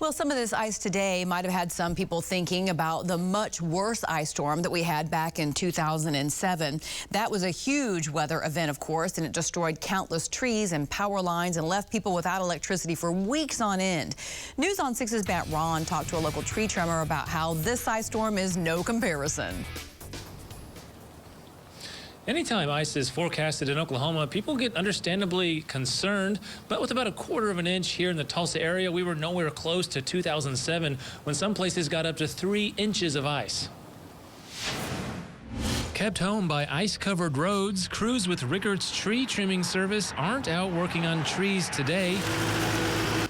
Well, some of this ice today might have had some people thinking about the much worse ice storm that we had back in 2007. That was a huge weather event, of course, and it destroyed countless trees and power lines and left people without electricity for weeks on end. News on 6's Matt Ron talked to a local tree trimmer about how this ice storm is no comparison. Anytime ice is forecasted in Oklahoma, people get understandably concerned. But with about 1/4 of an inch here in the Tulsa area, we were nowhere close to 2007 when some places got up to 3 inches of ice. Kept home by ice-covered roads, crews with Rickards tree trimming service aren't out working on trees today.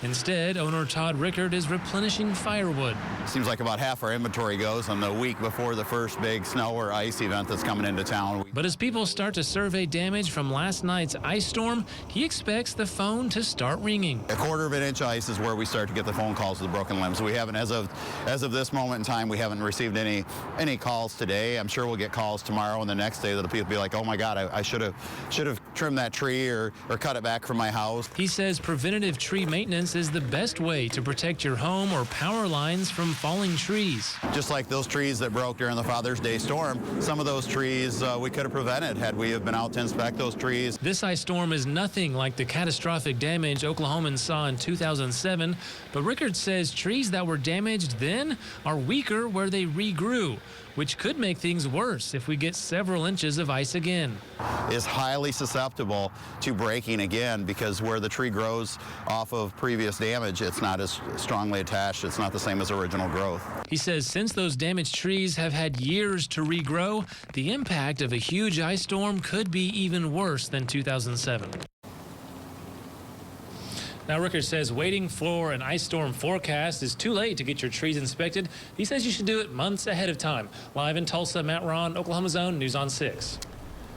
Instead, owner Todd Rickard is replenishing firewood. Seems like about half our inventory goes on the week before the first big snow or ice event that's coming into town. But as people start to survey damage from last night's ice storm, he expects the phone to start ringing. 1/4 of an inch ice is where we start to get the phone calls with the broken limbs. We haven't, as of this moment in time, we haven't received any calls today. I'm sure we'll get calls tomorrow and the next day that'll people be like, oh my God, I should have trimmed that tree or cut it back from my house. He says preventative tree maintenance is the best way to protect your home or power lines from falling trees. Just like those trees that broke during the Father's Day storm, some of those trees we could have prevented had we have been out to inspect those trees. This ice storm is nothing like the catastrophic damage Oklahomans saw in 2007, but Rickard says trees that were damaged then are weaker where they regrew, which could make things worse if we get several inches of ice again. Is highly susceptible to breaking again because where the tree grows off of previous damage, it's not as strongly attached. It's not the same as original growth. He says since those damaged trees have had years to regrow, the impact of a huge ice storm could be even worse than 2007. Now, Rickard says waiting for an ice storm forecast is too late to get your trees inspected. He says you should do it months ahead of time. Live in Tulsa, Matt Ron, Oklahoma's Own News on 6.